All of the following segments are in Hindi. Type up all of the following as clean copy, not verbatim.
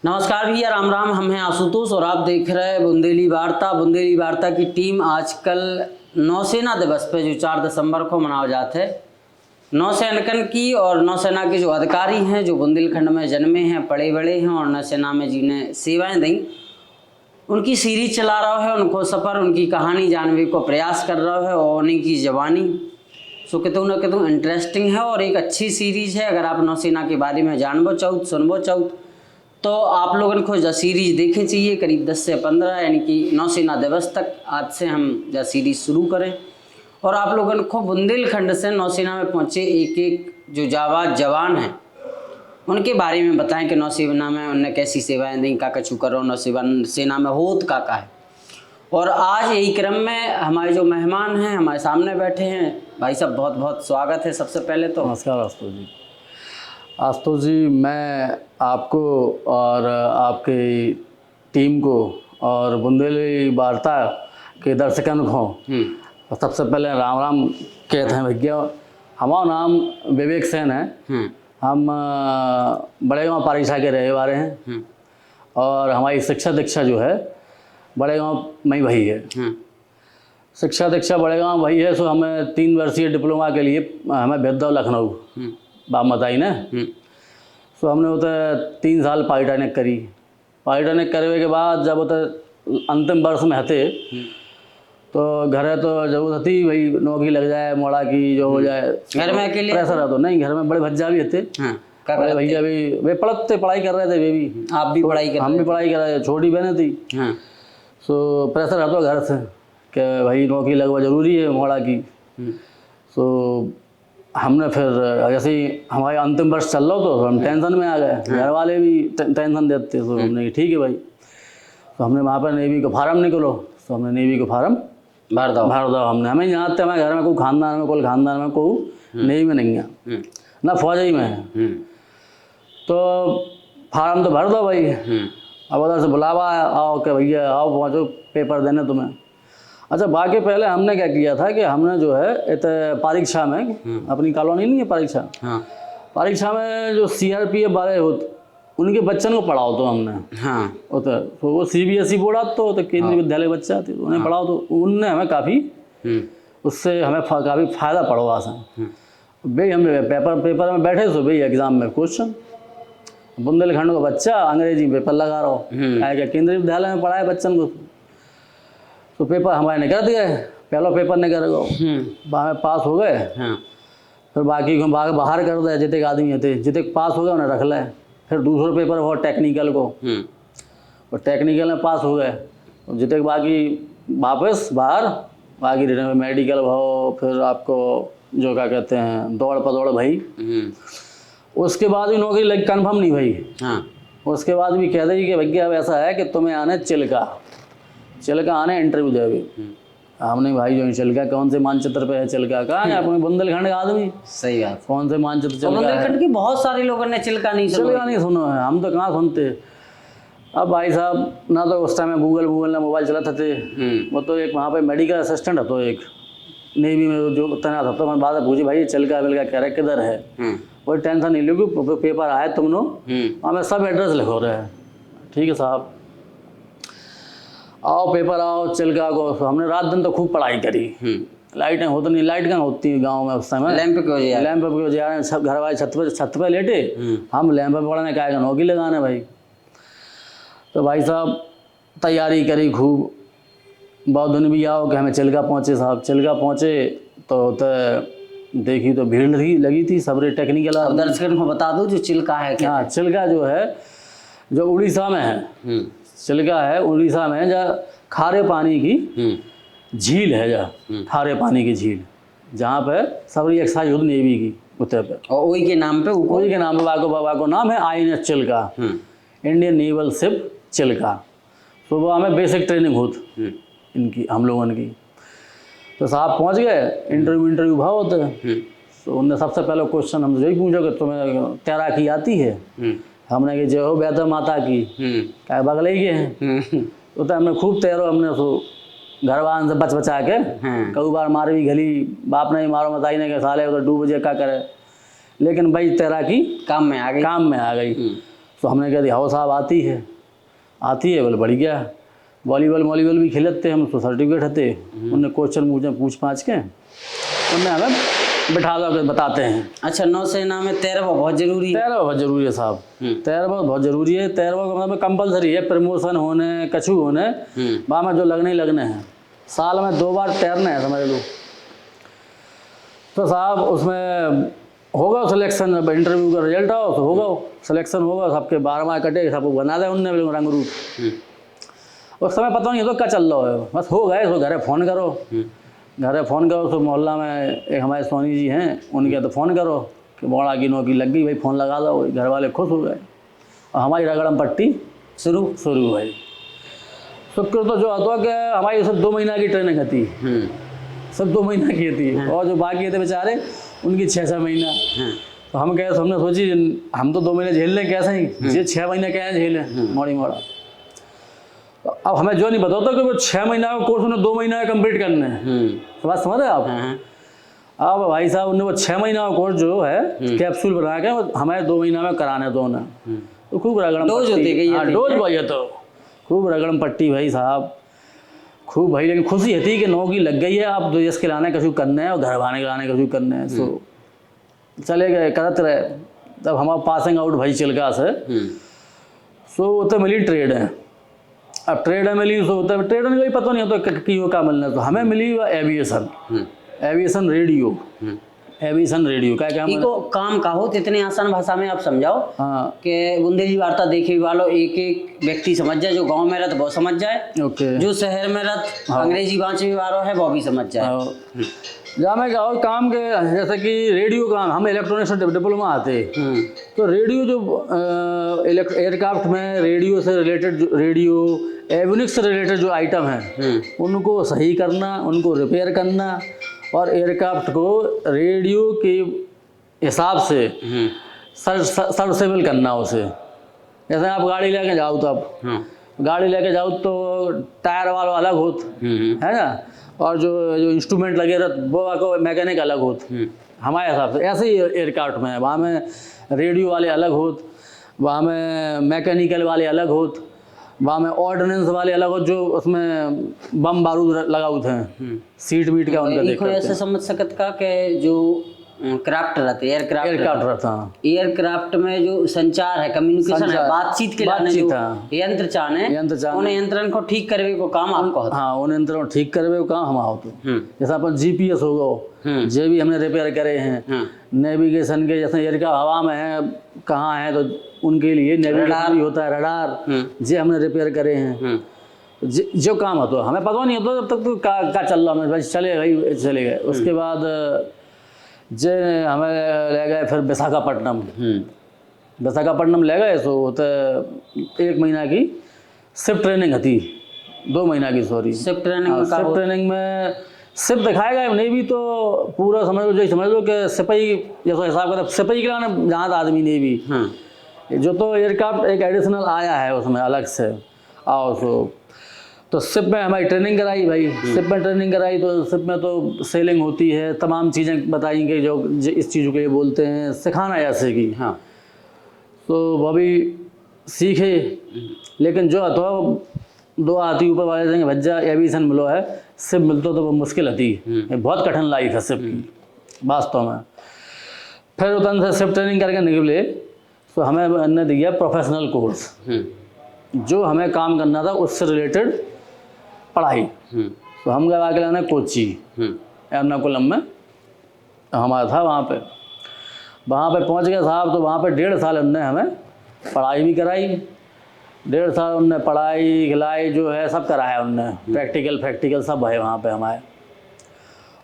नमस्कार भैया, राम राम। हम हैं आशुतोष और आप देख रहे हैं बुंदेली वार्ता। बुंदेली वार्ता की टीम आजकल नौसेना दिवस पे जो 4 दिसंबर को मनाया जाता है, नौसैनिकन की और नौसेना के जो अधिकारी हैं जो बुंदेलखंड में जन्मे हैं, पड़े बड़े हैं और नौसेना में जिन्हें सेवाएं दी, उनकी सीरीज चला रहा है। उनको सफ़र, उनकी कहानी जानने को प्रयास कर रहा है और उन्हीं की जवानी सो कितों न कितों इंटरेस्टिंग है और एक अच्छी सीरीज है। अगर आप नौसेना के बारे में जानबो चाहो, सुनबो चाहो तो आप लोगों को जो सीरीज देखनी चाहिए। करीब 10 से 15 यानी कि नौसेना दिवस तक आज से हम जो सीरीज शुरू करें और आप लोगों को बुंदेलखंड से नौसेना में पहुँचे एक एक जो जाबाज जवान हैं उनके बारे में बताएं कि नौसेना में उन्हें कैसी सेवाएं दी, का कछु करो नौसेना में होत का है। और आज यही क्रम में हमारे जो मेहमान हैं हमारे सामने बैठे हैं, भाई साहब बहुत बहुत स्वागत है। सबसे पहले तो नमस्कार आशुतोष जी, मैं आपको और आपकी टीम को और बुंदेली वार्ता के दर्शकों को सबसे पहले राम राम कहते हैं भैया। हमारा नाम विवेक सेन है। हम बड़े गाँव पारीछा के रहे वाले हैं और हमारी शिक्षा दीक्षा जो है बड़े गाँव में ही वही है। शिक्षा दीक्षा बड़े गाँव वही है। सो हमें 3 वर्षीय डिप्लोमा के लिए हमें भेज दो लखनऊ बामताई ने। सो हमने उधर 3 साल पॉलिटेक्निक करी। पॉलिटेक्निक करने के बाद जब उधर अंतिम वर्ष में हते तो घरे तो जरूरत थी भाई नौकरी लग जाए, मोड़ा की जो हो जाए। घर में अकेले प्रेशर है तो नहीं, घर में बड़े भज्जा भी हते। बड़े भैया भी वे पढ़ाई कर रहे थे। वे भी, आप भी पढ़ाई कर, हम भी पढ़ाई कर रहे थे। छोटी बहनें थी। सो प्रेशर है तो घर से कि भाई नौकरी लगवा ज़रूरी है मोड़ा की। सो हमने फिर जैसे ही हमारे अंतिम वर्ष चल रहा तो हम टेंशन में आ गए। घर वाले भी टेंशन देते। तो हमने ठीक है भाई। तो हमने वहाँ पर नेवी का फार्म निकलो। तो हमने नेवी का फार्म भर दो हमने। हमें यहाँ तक हमारे घर में कोई खानदान में कोई नेवी में नहीं है ना फौजी में है। तो फार्म तो भर दो भाई। अब उधर से बुलावा आओ कि भैया आओ पहुँचो पेपर देने तुम्हें। अच्छा, बाकी पहले हमने क्या किया था कि हमने जो है इत परीक्षा में अपनी कॉलोनी नहीं है परीक्षा, परीक्षा में जो CRPF वाले होते उनके बच्चों को पढ़ाओ तो हमने। तो वो CBSE बोर्ड तो केंद्रीय विद्यालय बच्चा थे तो उन्हें पढ़ाओ तो उनने हमें काफ़ी उससे हमें काफ़ी फ़ायदा पड़वा सा भाई। हम पेपर में बैठे तो भाई एग्ज़ाम में क्वेश्चन बुंदेलखंड का बच्चा अंग्रेजी में पेपर लगा रहा हो क्या केंद्रीय विद्यालय में पढ़ाए बच्चन को। तो पेपर हमारे निकल गए। पहला पेपर निकल गए, पास हो गए। फिर बाकी को बाहर कर दे जितने आदमी थे, जितने पास हो गए उन्हें रख लें। फिर दूसरा पेपर हो टेक्निकल को, और टेक्निकल में पास हो गए जितने बाकी वापस बाहर बाकी रिटर्न मेडिकल हो। फिर आपको जो क्या कहते हैं दौड़ पदौड़ भाई। उसके बाद भी नौकरी लग कन्फर्म नहीं भाई। उसके बाद भी कह देगी कि भैया अब ऐसा है कि तुम्हें आने चिल्का आने इंटरव्यू देवे। हमने भाई जो चिल्का कौन से मानचित्र पे है, चिल्का कहाँ है अपने बुंदेलखंड का आदमी। सही बात। कौन से मानचित्र चिल्का है? बुंदेलखंड की बहुत सारे लोगों ने चिल्का नहीं सुना है। हम तो कहाँ सुनते। अब भाई साहब ना तो उस टाइम में गूगल ना मोबाइल चलाते थे। वो तो एक वहाँ पे मेडिकल असिस्टेंट है तो एक नेवी में जो तैनात था। तो मैं बात पूछी भाई चिल्का बिल्का कह रहे किधर है। कोई टेंशन नहीं लो, पेपर आए तुम लोग हमें सब एड्रेस लिखो रहे हैं। ठीक है साहब, आओ पेपर आओ चिल्का को। हमने रात दिन तो खूब पढ़ाई करी। लाइटें होती नहीं, लाइट कहाँ होती है गांव में उस समय। लैंप पे जा रहे हैं सब घर वाले छत पे लेटे। हम लैंप पे पढ़ने का आएगा नौकरी लगाने भाई। तो भाई साहब तैयारी करी खूब। बहुत दिन भी आओ कि हमें चिल्का पहुँचे साहब। चिल्का पहुँचे तो देखी तो भीड़ लगी थी सबरे टेक्निकल। दर्शकों को बता दो जो चिल्का है क्या। हाँ, चिल्का जो है जो उड़ीसा में है। चिल्का है उड़ीसा में जहाँ खारे पानी की झील है, जहाँ खारे पानी की झील जहाँ पे सबरी एक्साइज होती नेवी की उत्तर पे। और वही के नाम पे बाबा को नाम है INS Chilka, Indian naval ship Chilka. तो वो हमें बेसिक ट्रेनिंग होती इनकी हम लोगों की। तो साहब पहुँच गए, इंटरव्यू भाव होते हैं। तो उनने सबसे पहले क्वेश्चन हमसे यही पूछा कि तुम्हें तैराकी आती है। हमने कि जय हो बैदा माता की, क्या बगले ही के हैं। तो हमने खूब तैरो। हमने सो घर वाहन से बचा के कई बार मार भी गली, बाप ने ही मारो मताई ने के साले उधर डूब जे क्या करे। लेकिन भाई तैराकी काम में आ गई। तो हमने कह दिया हाँ साहब आती है बोले बढ़ गया। वॉलीबॉल भी खेलते हम, उसको सर्टिफिकेट हते। उनने क्वेश्चन पूछ पाछ के उनने हमें बिठा दो बताते हैं। अच्छा, नौसेना में तैरवा बहुत जरूरी है? तैरवा बहुत जरूरी है साहब, तैरवा बहुत जरूरी है। तैरवा का मतलब कंपलसरी है, प्रमोशन होने कछु होने वहाँ में जो लगने हैं, साल में 2 बार तैरना है समझ लो। तो साहब उसमें होगा सिलेक्शन, जब इंटरव्यू का रिजल्ट आओ तो होगा सिलेक्शन होगा, सबके 12 मार्क कटे, सबको बना दे उनने बिल्कुल रंग रूप। उस समय पता नहीं तो क्या चल रहा है, बस हो गए तो घरे फ़ोन करो, तो मोहल्ला में एक हमारे सोनी जी हैं, उनके तो फ़ोन करो कि बोड़ा की नौकरी लग गई भाई, फ़ोन लगा दो। घर वाले खुश हो गए और हमारी रगड़म पट्टी शुरू भाई। शुक्र तो जो होता कि हमारी सिर्फ 2 महीना की ट्रेनिंग होती, सब 2 महीना की होती है, और जो बाकी थे बेचारे उनकी 6-6 महीना। तो हमने सोची हम तो 2 महीने झेल लें कैसे ही, ये 6 महीने क्या झेलें मोड़ा। तो अब हमें जो नहीं बताता कि वो 6 महीना का कोर्स उन्हें 2 महीना कंप्लीट करना है। तो बात समझ रहे आप? अब भाई साहब उन्होंने वो 6 महीना का कोर्स जो है कैप्सूल बना के हमें 2 महीना में कराने दो ना। तो खूब रगड़म डोज होती है, हाँ डोज भाई है, तो खूब रगड़म पट्टी भाई साहब खूब भाई। लेकिन खुशी थी कि नौकरी लग गई है, आप देश के लाने कछु करने हैं और घर वाने के लाने कछु करने हैं। सो चले गए करते रहे। तब हमारा पासिंग आउट भाई चिल्का से, सो उतने मिली ट्रेड है। अब ट्रेड में मिली सो होता है, ट्रेड में कोई पता नहीं होता कि वो क्या मिलना। तो हमें मिली एविएशन रेडियो क्या इको काम का हो, इतने आसान भाषा में आप समझाओ कि बुंदेली वार्ता देखे वालों एक व्यक्ति समझ जाए, जो गांव में रहता वो समझ जाए, जो शहर में रहता अंग्रेजी बाँचने वालों है वो भी समझ जाए। जहाँ मैं क्या काम के जैसे कि रेडियो काम, हम इलेक्ट्रॉनिक्स डिप्लोमा आते, तो रेडियो जो एयरक्राफ्ट में रेडियो से रिलेटेड, रेडियो एवियोनिक्स से रिलेटेड जो आइटम हैं उनको सही करना, उनको रिपेयर करना, और एयरक्राफ्ट को रेडियो के हिसाब से सर्विसेबल करना उसे। जैसे आप गाड़ी लेके जाओ तो आप गाड़ी लेके जाओ तो टायर वालों अलग होत है ना, और जो इंस्ट्रूमेंट लगे रहते वो आपको मैकेनिक अलग होत हमारे हिसाब से। ऐसे ही एयरक्राफ्ट में वहाँ में रेडियो वाले अलग होत, वहाँ में मैकेनिकल वाले अलग होत, वहाँ में ऑर्डिनेंस वाले अलग होत, जो उसमें बम बारूद लगा होते हैं, सीट वीट का उनका देखते हैं। ऐसे समझ सकत का कि जो क्राफ्ट रहते एयरक्राफ्ट रहता, एयरक्राफ्ट में जो संचार है, कम्युनिकेशन है, बातचीत के लिए जो यंत्र चाने उन यंत्रण को ठीक करवे को काम आपको होता। हाँ, उन यंत्रों को ठीक करवे को काम हमारा होता। जैसे अपन जीपीएस हो गो, जे भी हमने रिपेयर करे हैं, नेविगेशन के, जैसे एयरक्राफ्ट हवा में है कहाँ है तो उनके लिए नेविगेशन भी होता है, रडार जे हमने रिपेयर करे हैं, जो काम होता हमें पता नहीं होता जब तक तो क्या चल रहा है, चले गए। उसके बाद जे हमें ले गए फिर विशाखापट्टनम ले गए। सो तो 1 महीना की शिफ्ट ट्रेनिंग थी, 2 महीना की सॉरी शिफ्ट ट्रेनिंग में शिफ्ट दिखाएगा नेवी तो पूरा समझ लो कि सिपाही जैसा हिसाब का सिपाही के लाने जहाँ था आदमी नेवी, जो तो एयरक्राफ्ट एक एडिशनल आया है उसमें अलग से आओ। सो तो शिप में हमारी ट्रेनिंग कराई भाई, शिप में ट्रेनिंग कराई। तो शिप में तो सेलिंग होती है, तमाम चीज़ें बताएंगे जो इस चीज़ों के लिए बोलते हैं, सिखाना ऐसे की। हाँ, तो वो भी सीखे। लेकिन जो तो 2 आती ऊपर वाले देंगे भज्जा एविएशन मिलो है, शिप मिलता तो वो मुश्किल होती, बहुत कठिन लाइफ है शिप की वास्तव में। फिर उतन से शिप ट्रेनिंग करके निकले तो हमें दिया प्रोफेशनल कोर्स, जो हमें काम करना था उससे रिलेटेड पढ़ाई। तो हम गए आके लाना कोची एर्नाकुलम में हमारा था, वहाँ पे पहुँच गए साहब। तो वहाँ पे 1.5 साल उनने हमें पढ़ाई भी कराई, 1.5 साल उनने पढ़ाई खिलाई जो है सब कराया उनने, प्रैक्टिकल सब है वहाँ पे हमारे।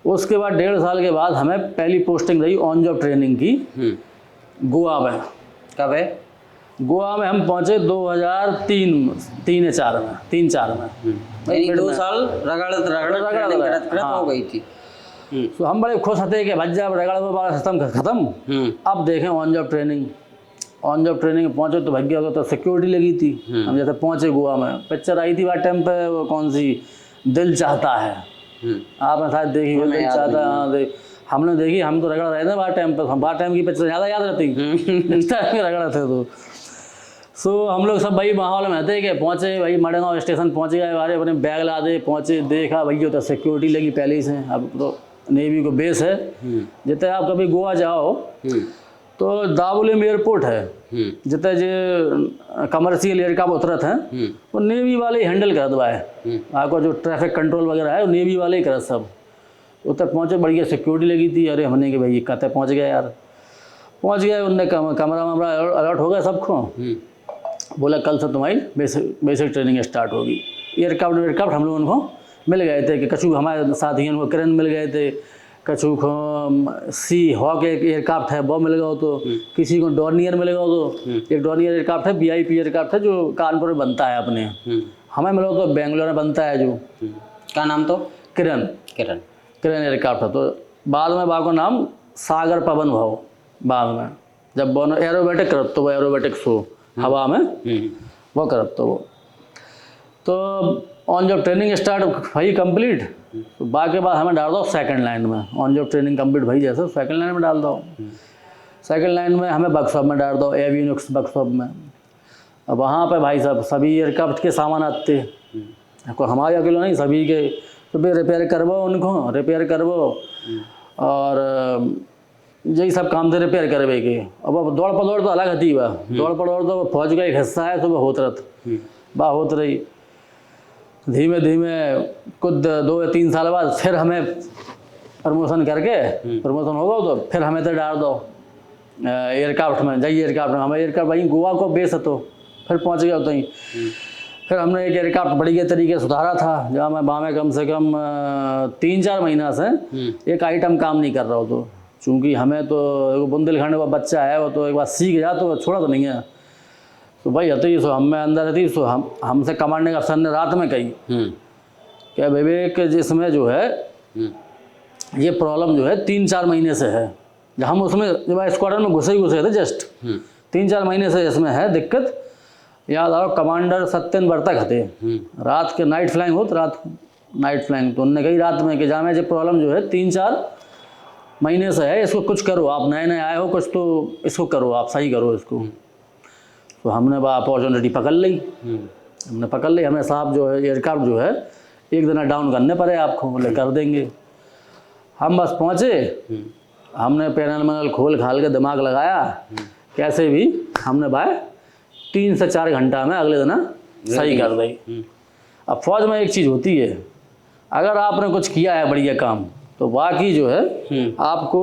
उसके बाद 1.5 साल के बाद हमें पहली पोस्टिंग रही ऑन जॉब ट्रेनिंग की गोवा में। कब है? गोवा में हम पहुँचे 2003-4 में। 2 साल रगड़ हो गई थी। तो हम बड़े खुश थे कि भज्जा रगड़ वाला सिस्टम खत्म, अब देखें ऑन जॉब ट्रेनिंग पहुँचे तो भाग्य होगा तो सिक्योरिटी लगी थी। हम जैसे पहुँचे गोवा में, पिक्चर आई थी वहाँ टाइम पे, वो कौन सी दिल चाहता है, आपने शायद देखी हो, दिल चाहता है। हमने देखी, हम तो रगड़ रहे थे वहाँ टाइम पर, वहाँ टाइम की पिक्चर ज़्यादा याद रहती, इस टाइम में रगड़ा थे। सो हम लोग सब भाई माहौल में थे कि पहुँचे भाई मडगांव स्टेशन पहुँच गए, वाले अपने बैग ला दे, पहुँचे, देखा भाई जो तो सिक्योरिटी लगी पहले ही से। अब तो नेवी को बेस है, जितने आप कभी गोवा जाओ तो दावोलिम एयरपोर्ट है, जितने जो कमर्शियल एयरक्राफ्ट उतरत हैं वो नेवी वाले ही हैंडल करत बा है। आपको जो ट्रैफिक कंट्रोल वगैरह है वो नेवी वाले ही करत सब। उतर पहुँचे, बढ़िया सिक्योरिटी लगी थी। अरे हमने कि भाई कहते पहुँच गए यार, पहुँच गए। उनने कमरा वमरा अलर्ट हो गया सबको। बोला कल से तुम्हारी बेसिक ट्रेनिंग स्टार्ट होगी। एयरक्राफ्ट हम लोग उनको मिल गए थे कि कछु हमारे साथी उनको किरण मिल गए थे, कछु को सी हॉक एक एयरक्राफ्ट है वो मिल गया हो, तो किसी को डॉर्नियर मिल गया हो, तो एक डॉर्नियर एयरक्राफ्ट है, VIP एयरक्राफ्ट है जो कानपुर में बनता है अपने। हमें मिला तो बेंगलोर में बनता है जो। क्या नाम? तो किरण एयरक्राफ्ट है। तो बाद में बाको नाम सागर पवन भाव, बाद में जब वो एरोबेटिक करत तो वो एरोबेटिक शो हवा में वो करत तो वो। तो ऑन जॉब ट्रेनिंग स्टार्ट भाई कंप्लीट, तो बाकी बाद हमें डाल दो सेकंड लाइन में। ऑन जॉब ट्रेनिंग कंप्लीट भाई जैसे सेकंड लाइन में डाल दो। सेकंड लाइन में हमें वर्कशॉप में डाल दो, एवियोनिक्स वर्कशॉप में। अब वहाँ पे भाई साहब सभी एयरक्राफ्ट के सामान आते, कोई हमारे अकेले नहीं, सभी के। तो फिर रिपेयर करवो, उनको रिपेयर करवो, और यही सब काम थे रिपेयर करवे के। अब दौड़ पदौड़ तो अलग हती बा, दौड़ पदौड़ तो फौज का एक हिस्सा है, तो वह होत रही बा होत रही। धीमे धीमे कुछ 2 या 3 साल बाद फिर हमें प्रमोशन करके, प्रमोशन होगा तो फिर हमें तो डाल दो एयरक्राफ्ट में। जाइए एयरक्राफ्ट में, हमें एयरक्राफ्ट वहीं गोवा को बेस है, तो फिर पहुँच गया तो ही। फिर हमने एक एयरक्राफ्ट बढ़िया तरीके से सुधारा था, जहाँ मैं वहाँ में कम से कम 3-4 महीना से एक आइटम काम नहीं कर रहा हो। तो चूँकि हमें तो बुंदेलखंड का बच्चा है, वो तो एक बार सीख जा तो छोड़ा तो नहीं है। तो भाई हती सो हम में अंदर थी, सो हमसे कमांडिंग अफसर ने रात में कही क्या विवेक जिसमें जो है ये प्रॉब्लम जो है 3-4 महीने से है। जब हम उसमें जब स्क्वाड्रन में घुसे थे जस्ट 3-4 महीने से इसमें है दिक्कत। याद आओ कमांडर सत्यन वर्तक हते, रात के नाइट फ्लाइंग हो, तो रात नाइट फ्लाइंग, तो उनने कही रात में कि जामे जो प्रॉब्लम जो है 3-4 महीने से है, इसको कुछ करो, आप नए नए आए हो, कुछ तो इसको करो, आप सही करो इसको। तो हमने वह अपॉर्चुनिटी पकड़ ली, हमने पकड़ ली। हमें साहब जो है एयरक्राफ्ट जो है एक दिन डाउन करने पड़े आपको, बोले कर देंगे। हम बस पहुँचे, हमने पैनल मैनल खोल खाल के दिमाग लगाया, कैसे भी हमने भाई 3 से 4 घंटा में अगले दिन सही कर दी। अब फौज में एक चीज़ होती है, अगर आपने कुछ किया है बढ़िया काम, तो बाकी जो है आपको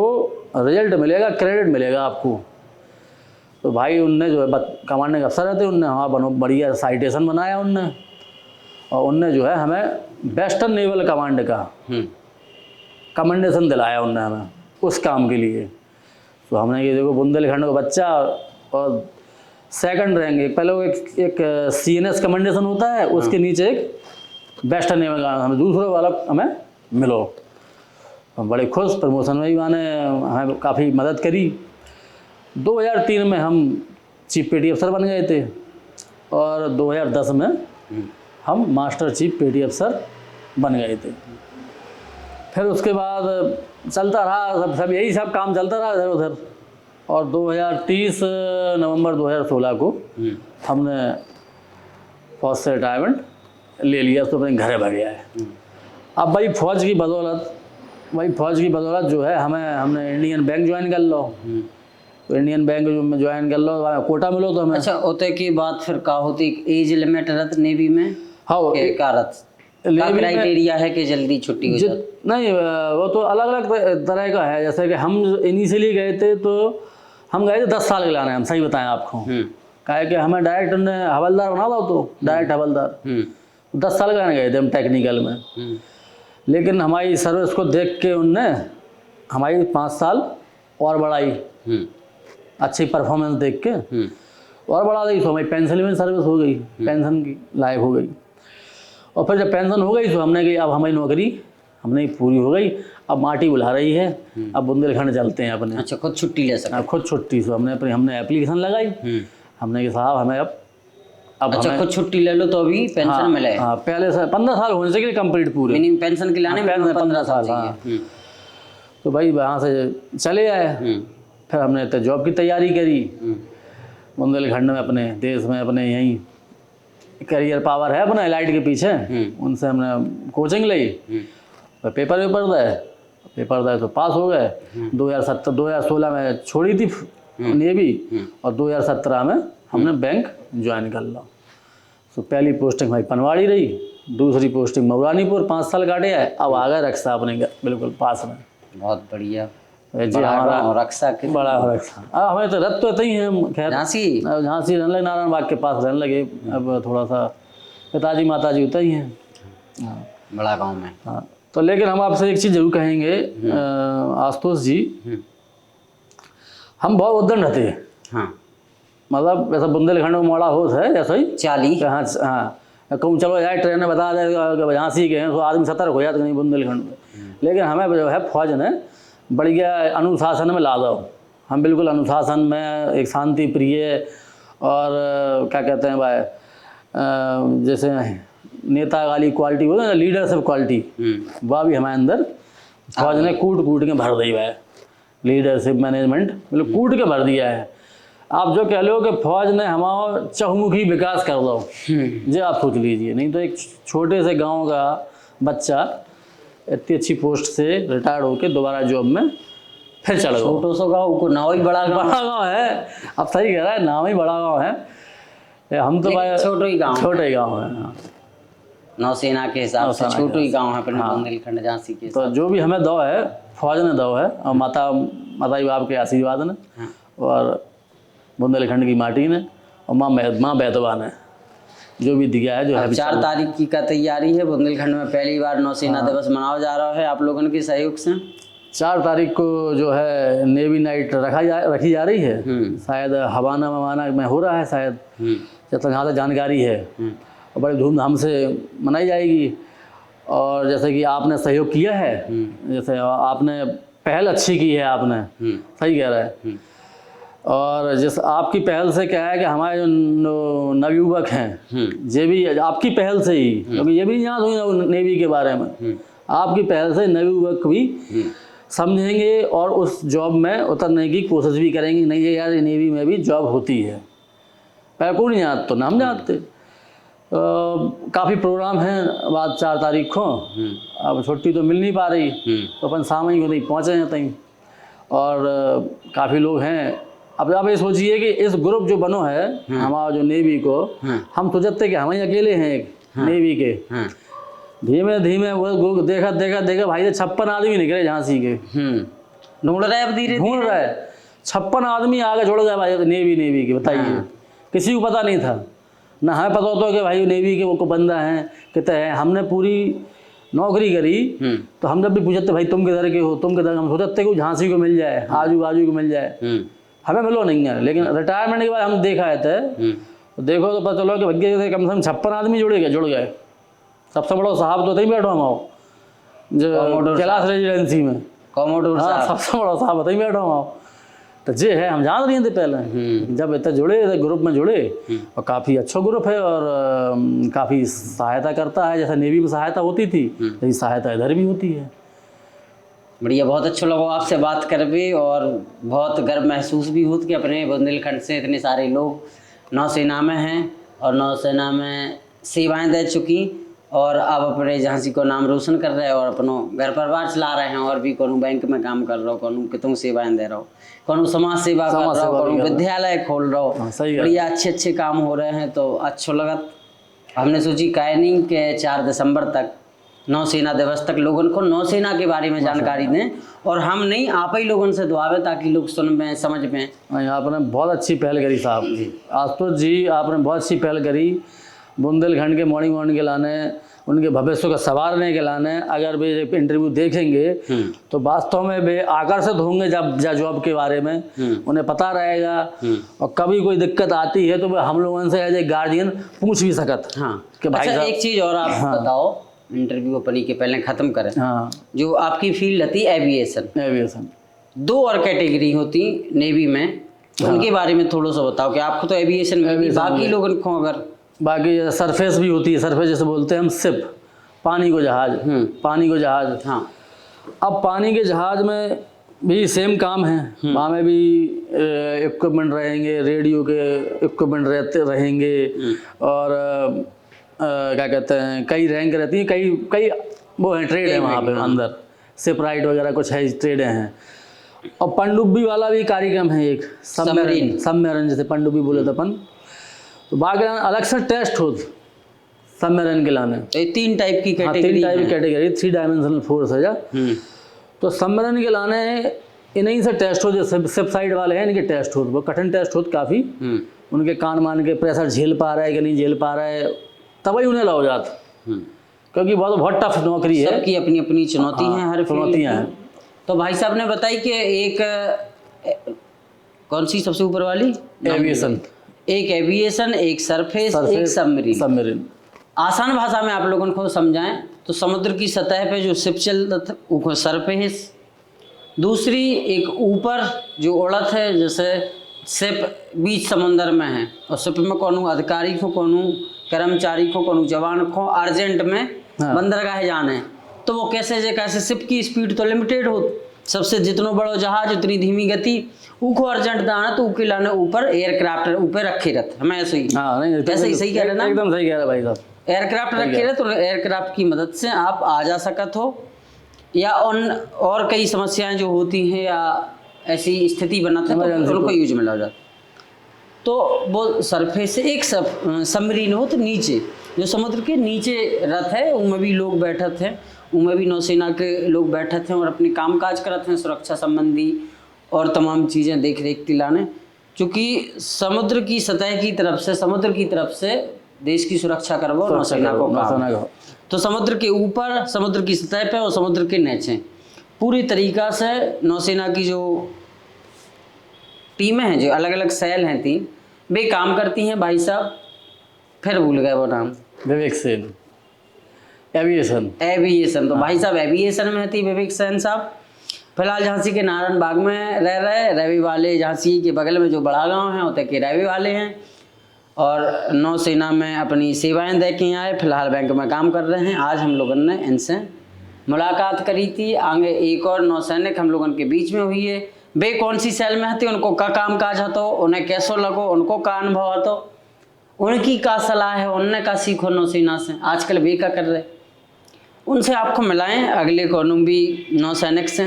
रिजल्ट मिलेगा, क्रेडिट मिलेगा आपको। तो भाई उनने जो है कमांडिंग अफसर रहते, उनने हाँ बनो बढ़िया साइटेशन बनाया उनने, और उनने जो है हमें वेस्टर्न नेवल कमांड का कमेंडेशन दिलाया उनने हमें उस काम के लिए। तो हमने ये देखो बुंदेलखंड का बच्चा, और सेकंड रैंक, पहले वो एक CNS कमेंडेशन होता है, उसके नीचे एक वेस्टर्न नेवल का, हमें दूसरे वाला हमें मिलो। हम बड़े खुश, प्रमोशन में ही माने हमें काफ़ी मदद करी। 2003 में हम चीफ पेटी अफसर बन गए थे, और 2010 में हम मास्टर चीफ पेटी अफसर बन गए थे। फिर उसके बाद चलता रहा सब यही सब काम चलता रहा इधर उधर। और 2030 नवंबर 2016 को हमने फौज से रिटायरमेंट ले लिया, तो अपने घर भाग गया है। अब भाई फौज की बदौलत जो है हमने इंडियन बैंक ज्वाइन कर लो, तो इंडियन बैंक में ज्वाइन कर लो, कोटा मिलो तो हमें। अच्छा, होते की बात फिर का होती, एज लिमिट रहती नेवी में? हाँ, क्राइटेरिया है कि जल्दी छुट्टी हो जाती? नहीं, वो तो अलग अलग तरह का है। जैसे कि हम इनिशियली गए थे, तो हम गए थे 10 साल के लाने, हम सही बताएं आपको, कहे कि हमें डायरेक्ट उन्हें हवलदार बना दो, तो डायरेक्ट हवलदार 10 साल के लाने गए थे हम टेक्निकल में। लेकिन हमारी सर्विस को देख के उनने हमारी 5 साल और बढ़ाई, अच्छी परफॉर्मेंस देख के और बढ़ा दी। तो हमारी पेंशन में सर्विस हो गई, पेंशन की लायक हो गई। और फिर जब पेंशन हो गई तो हमने कही अब हमारी नौकरी हमने पूरी हो गई, अब माटी बुला रही है, अब बुंदेलखंड चलते हैं अपने। अच्छा, खुद छुट्टी ले सकते? खुद छुट्टी। तो हमने एप्लीकेशन लगाई, हमने कि साहब हमें अब अच्छा खुद छुट्टी ले लो तो अभी पेंशन मिले? हाँ, पहले से 15 साल होने से कंप्लीट पूरे मिनिमम पेंशन के लाने में 15 साल। हाँ। तो भाई वहाँ से चले आए। फिर हमने तो जॉब की तैयारी करी, बुंदेलखंड में अपने देश में अपने यहीं करियर पावर है अपना एलाइट के पीछे, उनसे हमने कोचिंग ली, पेपर दे तो पास हो गए। 2016 में छोड़ी थी नेवी और 2017 में हमने बैंक ज्वाइन कर ला। तो पहली पोस्टिंग भाई पनवाड़ी रही, दूसरी पोस्टिंग मऊरानीपुर, 5 साल काटे है। अब आ गए रक्षा अपने बिल्कुल पास में। बहुत बढ़िया जी, हमारा रक्षा के बड़ा रक्षा। अब हमें तो रत तो ही है, खैर झांसी रहने लगे, नारायण बाग के पास रहने लगे। अब थोड़ा सा पिताजी माताजी उतना ही हैं, बड़ा गांव में। हाँ, तो लेकिन हम आपसे एक चीज़ जरूर कहेंगे आशुतोष जी, हम बहुत उद्दंड रहते हैं। हाँ, मतलब ऐसा बुंदेलखंड में मोड़ा होता है ऐसा ही 40। हाँ, कहूँ चलो यार ट्रेन में बता दें झांसी के हैं तो आदमी सतर्क हो जाते नहीं बुंदेलखंड में। लेकिन हमें जो है फौज ने बढ़िया अनुशासन में ला दो। हम बिल्कुल अनुशासन में एक शांति प्रिय और क्या कहते हैं भाई, जैसे नेता वाली क्वालिटी होती है ना, लीडरशिप क्वालिटी, वह भी हमारे अंदर फौज ने कूट के भर दी है। लीडरशिप मैनेजमेंट मतलब कूट के भर दिया है। आप जो कह लो कि फौज ने हमारा चहुमुखी विकास कर दो, ये आप सोच लीजिए। नहीं तो एक छोटे से गांव का बच्चा इतनी अच्छी पोस्ट से रिटायर्ड होकर दोबारा जॉब में फिर चल गया। छोटो सो गाँव को नाम ही बड़ा गाँव है। अब सही कह रहा है, नाम ही बड़ा गाँव है। हम तो भाई छोटे ही गाँव है। नौसेना के हिसाब से छोटा ही गाँव है अपने बुंदेलखंड झांसी के। तो जो भी हमें दो है फौज ने दो है, और माता बाप के आशीर्वाद ने, और बुंदेलखंड की माटी ने, और माँ बैतवा ने जो भी दिया है। जो है 4 तारीख की का तैयारी है, बुंदेलखंड में पहली बार नौसेना दिवस मनाया जा रहा है आप लोगों के सहयोग से। 4 तारीख को जो है नेवी नाइट रखी जा रही है, शायद हवाना मवाना में हो रहा है शायद, जब तक जहाँ तक जानकारी है, और बड़े धूमधाम से मनाई जाएगी। और जैसे कि आपने सहयोग किया है, जैसे आपने पहल अच्छी की है, आपने सही कह रहा है। और जिस आपकी पहल से क्या है कि हमारे जो नवयुवक हैं, ये भी आपकी पहल से ही, क्योंकि ये भी यहाँ हुई नेवी के बारे में, आपकी पहल से नवयुवक भी समझेंगे और उस जॉब में उतरने की कोशिश भी करेंगे। नहीं है यार, नेवी में भी जॉब होती है, पर कोई नहीं जानते तो नाम जानते। काफ़ी प्रोग्राम हैं बाद 4 तारीख को। अब छुट्टी तो मिल नहीं पा रही, तो अपन सामने को नहीं पहुँचे हैं तहीं, और काफ़ी लोग हैं। अब आप ये सोचिए कि इस ग्रुप जो बनो है हमारा जो नेवी को, हम सोचते कि हम ही अकेले हैं एक नेवी के। धीमे धीमे वो देखा भाई 56 आदमी निकले झांसी के, ढूंढ रहे हैं 56 आदमी आगे जुड़ गए भाई नेवी के। बताइए, किसी को पता नहीं था ना, हमें पता होता कि भाई नेवी के वो बंदा हैं कितने हैं। हमने पूरी नौकरी करी तो हम जब भी पूछते भाई तुम किधर के हो, तुम किधर, हम सोचते कि झांसी को मिल जाए, आजू बाजू को मिल जाए, हमें मिलो नहीं है। लेकिन रिटायरमेंट के बाद हम देखा है तो देखो तो पता चलो कि भैया कम से कम 56 आदमी जुड़ गए। सबसे बड़ा साहब तो नहीं बैठो हम जो कैलाश रेजिडेंसी में, कॉमोडोर साहब, सबसे बड़ा साहब बताइए बैठो हम। तो ये है, हम जान रहे थे पहले, जब इतने जुड़े ग्रुप में जुड़े, और काफ़ी अच्छा ग्रुप है और काफ़ी सहायता करता है। जैसे नेवी में सहायता होती थी, तो सहायता इधर भी होती है। बढ़िया, बहुत अच्छा लगा आपसे बात कर भी, और बहुत गर्व महसूस भी होता कि अपने बुंदेलखंड से इतने सारे लोग नौसेना में हैं और नौसेना में सेवाएं दे चुकी, और अब अपने झांसी को नाम रोशन कर रहे हैं और अपना घर परिवार चला रहे हैं। और भी कोनो बैंक में काम कर रहा हो, कोनो कितों सेवाएं दे रहा हो, कोनो समाज सेवा कर रहा हो, कोनो विद्यालय खोल रहा हो, बढ़िया अच्छे काम हो रहे हैं। तो अच्छा लगा। हमने सोची काहे नहीं कि 4 दिसंबर तक नौसेना दिवस तक लोगों को नौसेना के बारे में जानकारी दें, और हम नहीं आप ही लोगों से दुआवे ताकि लोग सुन में समझ में। आपने बहुत अच्छी पहल करी साहब जी, आशुतोष जी, आपने बहुत अच्छी पहल करी बुंदेलखंड के मॉर्निंग के लाने, उनके भविष्य को संवारने के लाने। अगर वे इंटरव्यू देखेंगे तो वास्तव में वे आकर्षित होंगे जब जॉब के बारे में, उन्हें पता रहेगा। और कभी कोई दिक्कत आती है तो वे हम लोगों से एज ए गार्जियन पूछ भी सकते। कि भाई अच्छा, एक चीज़ और आप बताओ, इंटरव्यू अपनी के पहले ख़त्म करें। जो आपकी फील्ड थी एविएशन, 2 और कैटेगरी होती नेवी में, उनके बारे में थोड़ा सा बताओ कि आपको तो एविएशन में, बाकी लोगों को अगर बाकी सरफेस भी होती है, सरफेस जैसे बोलते हैं हम शिप, पानी को जहाज, पानी को जहाज। हाँ, अब पानी के जहाज में भी सेम काम है, वहाँ में भी इक्विपमेंट रहेंगे, रेडियो के इक्विपमेंट रहेंगे और क्या कहते हैं कई रैंक रहती हैं, कई कई वो हैं ट्रेड है वहाँ पे अंदर, सिपराइट वगैरह कुछ है ट्रेडें हैं। और पनडुब्बी वाला भी कार्यक्रम है एक, सबमरीन जैसे पनडुब्बी बोले थे अपन, तो बाकी अलग से टेस्ट हो सबमरीन के लाने। तो 3 टाइप की कैटेगरी, 3 टाइप की कैटेगरी, 3 डायमेंशनल फोर्स है जा। तो सबमरीन के लाने इन्हीं से टेस्ट हो, जो सिप साइड वाले हैं इनके टेस्ट हो, वो कठिन टेस्ट हो काफ़ी, उनके कान मान के प्रेशर झेल पा रहा है कि नहीं झेल पा रहा है, तभी उन्हें लाओ जाता, क्योंकि बहुत टफ नौकरी है, सबकी अपनी अपनी चुनौती है, हर चुनौतियाँ हैं। तो भाई साहब ने बताई कि एक कौन सी सबसे ऊपर वाली, एविएशन, एक एविएशन, एक सरफेस, एक सबमरीन। आसान भाषा में आप लोगों को समझाएं तो समुद्र की सतह पे जो शिप चलता है सरफेस, दूसरी एक ऊपर जो उड़त है, जैसे शिप बीच समुद्र में है और शिप में कौन अधिकारी को, कौन कर्मचारी को, कौन जवान को अर्जेंट में बंदरगाह जाने, तो वो कैसे शिप की स्पीड तो लिमिटेड हो, सबसे जितनो बड़ो जहाज उतनी धीमी गति, उको अर्जेंट दाना तो उके लाने ऊपर एयरक्राफ्ट ऊपर रखे रहते, हमें ऐसे ही ऐसे ही सही कह रहे ना, एकदम सही कह रहे भाई साहब, एयरक्राफ्ट रखे रहे तो एयरक्राफ्ट की मदद से आप आ जा सकत हो, या और कई समस्याएं जो होती हैं या ऐसी स्थिति बनाते हैं तो उनको यूज में ला जाता। तो वो सरफेस से एक सबमरीन हो, तो नीचे जो समुद्र के नीचे रथ है उनमें भी लोग बैठे थे, उनमें भी नौसेना के लोग बैठे थे और अपने काम काज करते हैं, सुरक्षा संबंधी और तमाम चीज़ें देख रेख दिलाने, चूँकि समुद्र की सतह की तरफ से, समुद्र की तरफ से देश की सुरक्षा करवाओ नौसेना को काम। तो समुद्र के ऊपर, समुद्र की सतह पे और समुद्र के नीचे पूरी तरीक़ा से नौसेना की जो टीमें हैं, जो अलग अलग सेल हैं 3, वे काम करती हैं। भाई साहब फिर भूल गए वो नाम, विवेक सेन, एविएशन। तो भाई साहब एविएशन में थी विवेक सेन साहब। फिलहाल झांसी के नारायण बाग में रह रहे, रवि वाले झांसी के बगल में जो बड़ा गांव है उतने के रवि वाले हैं, और नौसेना में अपनी सेवाएं दे के आए, फिलहाल बैंक में काम कर रहे हैं। आज हम लोगों ने इनसे मुलाकात करी थी। आगे एक और नौसैनिक हम लोगों के बीच में हुई है, वे कौन सी सेल में थे, उनको का काम काज हतो, उन्हें कैसो लगो, उनको का अनुभव हतो, उनकी का सलाह है, उनने का सीखो नौसेना से, आजकल वे का कर रहे, उनसे आपको मिलाएं अगले कौनों भी नौसैनिक से।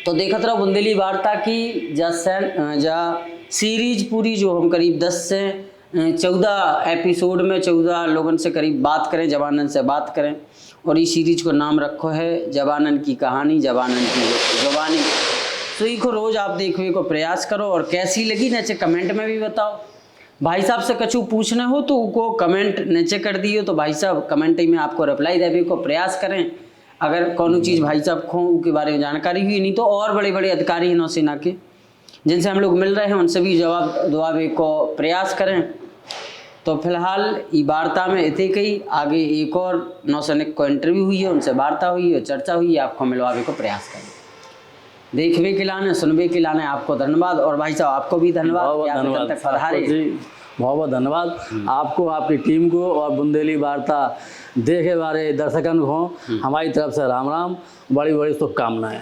तो देखत रहो बुंदेली वार्ता की जा सीरीज पूरी, जो हम करीब 10 से 14 एपिसोड में 14 लोगों से करीब बात करें, जवानन से बात करें, और इस सीरीज को नाम रखो है जवानन की कहानी, जवानन की जवानी। तो इनको रोज़ आप देखने को प्रयास करो, और कैसी लगी नीचे कमेंट में भी बताओ। भाई साहब से कछु पूछना हो तो उनको कमेंट नीचे कर दियो, तो भाई साहब कमेंट में आपको रिप्लाई देने को प्रयास करें। अगर कौन चीज़ भाई साहब को के बारे में जानकारी हुई, नहीं तो और बड़े बड़े अधिकारी हैं नौसेना के जिनसे हम लोग मिल रहे हैं, उनसे भी जवाब दुआवे को प्रयास करें। तो फिलहाल ये वार्ता में इतने कई, आगे एक और नौसैनिक को इंटरव्यू हुई है, उनसे वार्ता हुई है, चर्चा हुई है, आपको मिलवावे को प्रयास करें। देखवे के लाने, सुनवे के लाने आपको धन्यवाद, और भाई साहब आपको भी धन्यवाद, बहुत बहुत धन्यवाद आपको, आपकी टीम को, और बुंदेली वार्ता देखे वाले दर्शकन को हमारी तरफ से राम राम, बड़ी बड़ी शुभकामनाएं।